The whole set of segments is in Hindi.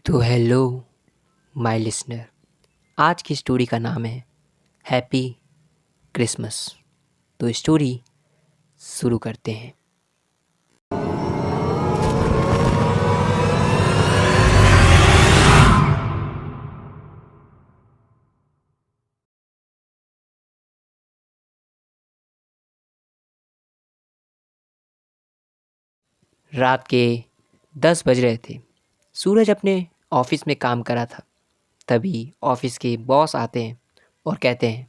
तो हेलो माय लिसनर। आज की स्टोरी का नाम है हैप्पी क्रिसमस। तो स्टोरी शुरू करते हैं। रात के 10 बज रहे थे। सूरज अपने ऑफिस में काम कर रहा था। तभी ऑफिस के बॉस आते हैं और कहते हैं,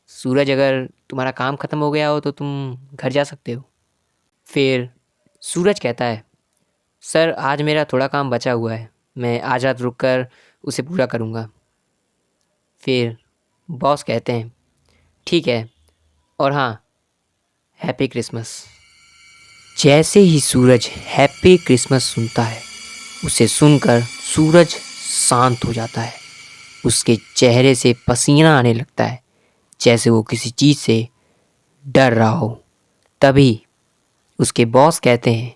सूरज, अगर तुम्हारा काम ख़त्म हो गया हो तो तुम घर जा सकते हो। फिर सूरज कहता है, सर आज मेरा थोड़ा काम बचा हुआ है, मैं आज रात रुक कर उसे पूरा करूँगा। फिर बॉस कहते हैं, ठीक है, और हाँ, हैप्पी क्रिसमस। जैसे ही सूरज हैप्पी क्रिसमस सुनता है, उसे सुनकर सूरज शांत हो जाता है। उसके चेहरे से पसीना आने लगता है, जैसे वो किसी चीज़ से डर रहा हो। तभी उसके बॉस कहते हैं,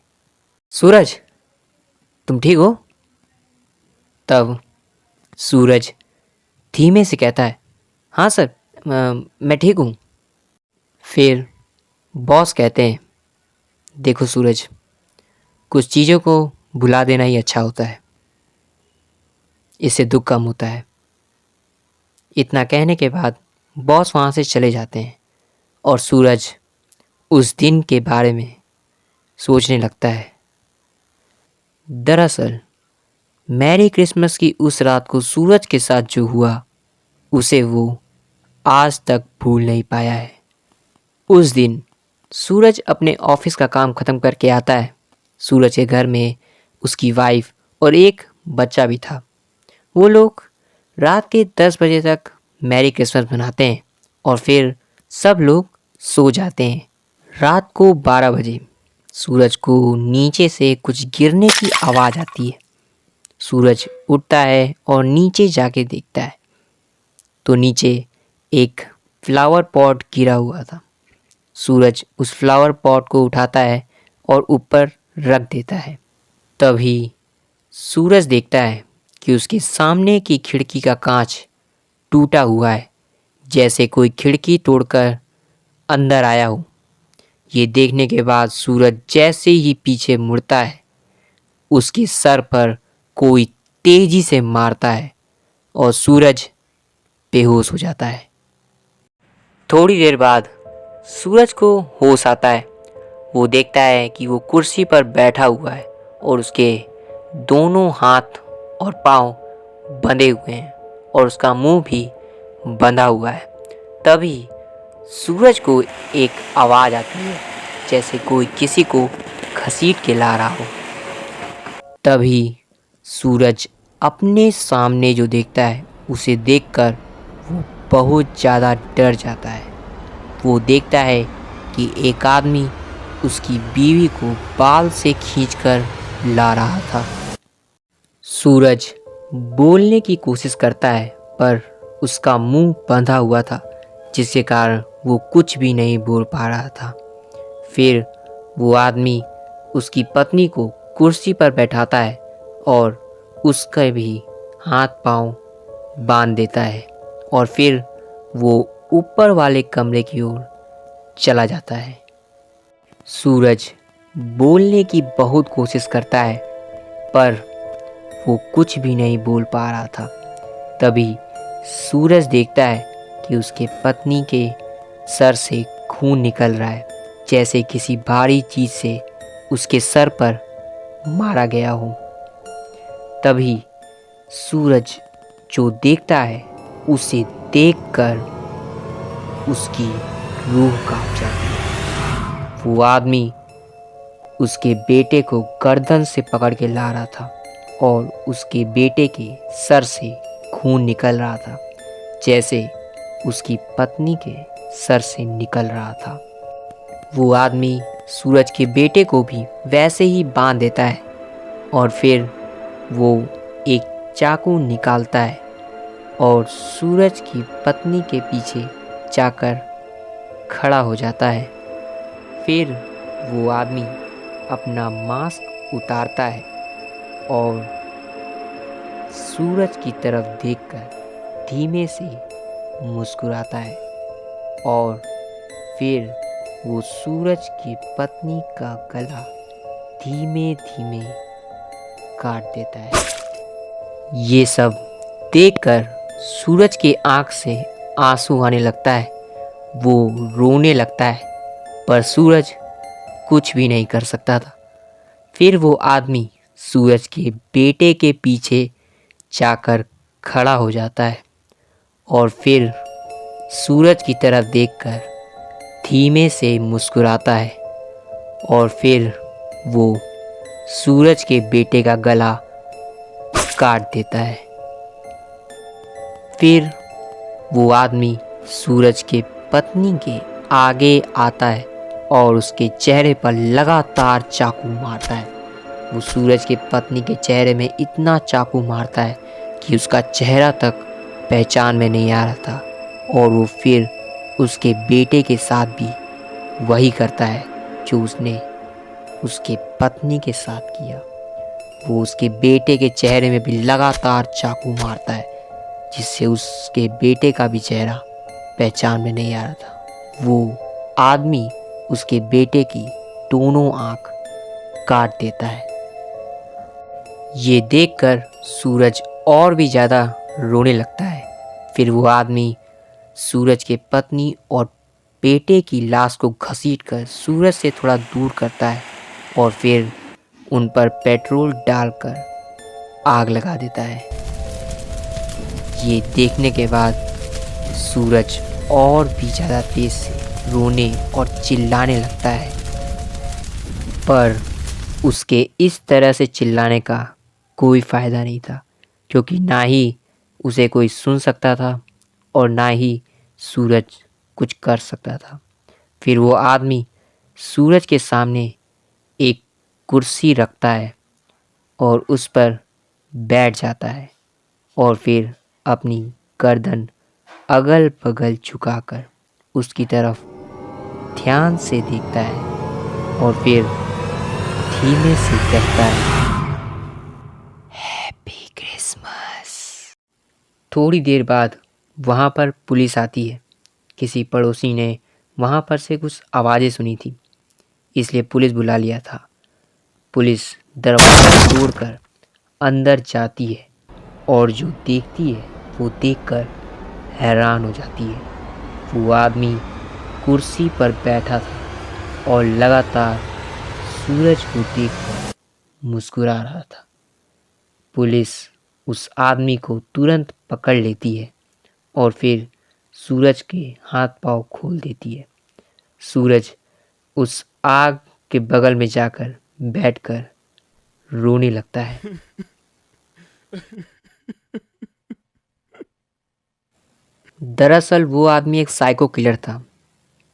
सूरज, तुम ठीक हो? तब सूरज धीमे से कहता है, हाँ सर, मैं ठीक हूँ। फिर बॉस कहते हैं, देखो सूरज, कुछ चीज़ों को भुला देना ही अच्छा होता है, इससे दुख कम होता है। इतना कहने के बाद बॉस वहाँ से चले जाते हैं और सूरज उस दिन के बारे में सोचने लगता है। दरअसल मैरी क्रिसमस की उस रात को सूरज के साथ जो हुआ, उसे वो आज तक भूल नहीं पाया है। उस दिन सूरज अपने ऑफिस का काम ख़त्म करके आता है। सूरज के घर में उसकी वाइफ और एक बच्चा भी था। वो लोग रात के 10 बजे तक मैरी क्रिसमस मनाते हैं और फिर सब लोग सो जाते हैं। रात को 12 बजे सूरज को नीचे से कुछ गिरने की आवाज़ आती है। सूरज उठता है और नीचे जाके देखता है तो नीचे एक फ्लावर पॉट गिरा हुआ था। सूरज उस फ्लावर पॉट को उठाता है और ऊपर रख देता है। तभी सूरज देखता है कि उसके सामने की खिड़की का कांच टूटा हुआ है, जैसे कोई खिड़की तोड़कर अंदर आया हो। ये देखने के बाद सूरज जैसे ही पीछे मुड़ता है, उसके सर पर कोई तेजी से मारता है और सूरज बेहोश हो जाता है। थोड़ी देर बाद सूरज को होश आता है। वो देखता है कि वो कुर्सी पर बैठा हुआ है और उसके दोनों हाथ और पाँव बंधे हुए हैं और उसका मुंह भी बंधा हुआ है। तभी सूरज को एक आवाज़ आती है, जैसे कोई किसी को घसीट के ला रहा हो। तभी सूरज अपने सामने जो देखता है, उसे देखकर वो बहुत ज़्यादा डर जाता है। वो देखता है कि एक आदमी उसकी बीवी को बाल से खींचकर ला रहा था। सूरज बोलने की कोशिश करता है, पर उसका मुंह बंधा हुआ था, जिसके कारण वो कुछ भी नहीं बोल पा रहा था। फिर वो आदमी उसकी पत्नी को कुर्सी पर बैठाता है और उसका भी हाथ पांव बांध देता है और फिर वो ऊपर वाले कमरे की ओर चला जाता है। सूरज बोलने की बहुत कोशिश करता है, पर वो कुछ भी नहीं बोल पा रहा था। तभी सूरज देखता है कि उसके पत्नी के सर से खून निकल रहा है, जैसे किसी भारी चीज़ से उसके सर पर मारा गया हो। तभी सूरज जो देखता है, उसे देखकर उसकी रूह कांप जाती है। वो आदमी उसके बेटे को गर्दन से पकड़ के ला रहा था और उसके बेटे के सर से खून निकल रहा था, जैसे उसकी पत्नी के सर से निकल रहा था। वो आदमी सूरज के बेटे को भी वैसे ही बांध देता है और फिर वो एक चाकू निकालता है और सूरज की पत्नी के पीछे जाकर खड़ा हो जाता है। फिर वो आदमी अपना मास्क उतारता है और सूरज की तरफ देखकर धीमे से मुस्कुराता है और फिर वो सूरज की पत्नी का गला धीमे धीमे काट देता है। ये सब देखकर सूरज के आंख से आंसू आने लगता है। वो रोने लगता है, पर सूरज कुछ भी नहीं कर सकता था। फिर वो आदमी सूरज के बेटे के पीछे जाकर खड़ा हो जाता है और फिर सूरज की तरफ देखकर धीमे से मुस्कुराता है और फिर वो सूरज के बेटे का गला काट देता है। फिर वो आदमी सूरज के पत्नी के आगे आता है और उसके चेहरे पर लगातार चाकू मारता है। वो सूरज के पत्नी के चेहरे में इतना चाकू मारता है कि उसका चेहरा तक पहचान में नहीं आ रहा था। और वो फिर उसके बेटे के साथ भी वही करता है जो उसने उसके पत्नी के साथ किया। वो उसके बेटे के चेहरे में भी लगातार चाकू मारता है, जिससे उसके बेटे का भी चेहरा पहचान में नहीं आ रहा था। वो आदमी उसके बेटे की दोनों आंख काट देता है। ये देखकर सूरज और भी ज़्यादा रोने लगता है। फिर वो आदमी सूरज के पत्नी और बेटे की लाश को घसीटकर सूरज से थोड़ा दूर करता है और फिर उन पर पेट्रोल डालकर आग लगा देता है। ये देखने के बाद सूरज और भी ज़्यादा तेज से रोने और चिल्लाने लगता है, पर उसके इस तरह से चिल्लाने का कोई फ़ायदा नहीं था, क्योंकि ना ही उसे कोई सुन सकता था और ना ही सूरज कुछ कर सकता था। फिर वो आदमी सूरज के सामने एक कुर्सी रखता है और उस पर बैठ जाता है और फिर अपनी गर्दन अगल बगल झुकाकर उसकी तरफ ध्यान से देखता है और फिर धीमे से कहता है, हैप्पी क्रिसमस। थोड़ी देर बाद वहाँ पर पुलिस आती है। किसी पड़ोसी ने वहाँ पर से कुछ आवाज़ें सुनी थी, इसलिए पुलिस बुला लिया था। पुलिस दरवाज़ा तोड़कर अंदर जाती है और जो देखती है वो देखकर हैरान हो जाती है। वो आदमी कुर्सी पर बैठा था और लगातार सूरज को देखकर मुस्कुरा रहा था। पुलिस उस आदमी को तुरंत पकड़ लेती है और फिर सूरज के हाथ पांव खोल देती है। सूरज उस आग के बगल में जाकर बैठकर रोने लगता है। दरअसल वो आदमी एक साइको किलर था,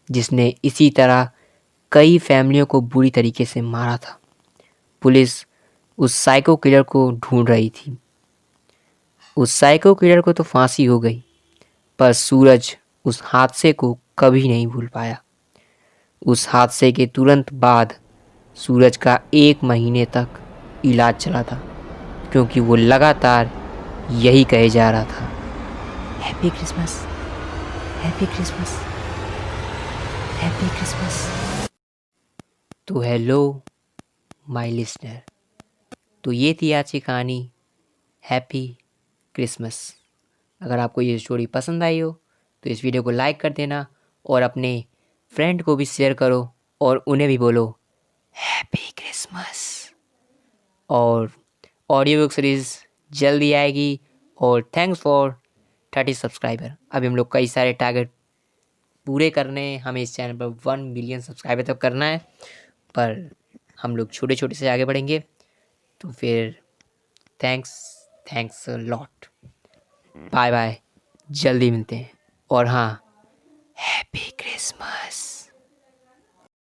जिसने इसी तरह कई फैमिलियों को बुरी तरीके से मारा था। पुलिस उस साइको किलर को ढूंढ रही थी। उस साइको किलर को तो फांसी हो गई, पर सूरज उस हादसे को कभी नहीं भूल पाया। उस हादसे के तुरंत बाद सूरज का 1 महीने तक इलाज चला था, क्योंकि वो लगातार यही कहे जा रहा था, happy Christmas, happy Christmas, happy Christmas. तो हेलो माय लिसनर, तो ये थी आज की कहानी हैप्पी क्रिसमस। अगर आपको ये स्टोरी पसंद आई हो तो इस वीडियो को लाइक कर देना और अपने फ्रेंड को भी शेयर करो और उन्हें भी बोलो हैप्पी क्रिसमस। और ऑडियो बुक सीरीज़ जल्दी आएगी। और थैंक्स फॉर 30 सब्सक्राइबर। अभी हम लोग कई सारे टारगेट पूरे करने हैं। हमें इस चैनल पर 1 मिलियन सब्सक्राइबर तक करना है, पर हम लोग छोटे छोटे से आगे बढ़ेंगे। तो फिर थैंक्स लॉट। बाय बाय, जल्दी मिलते हैं। और हाँ, हैप्पी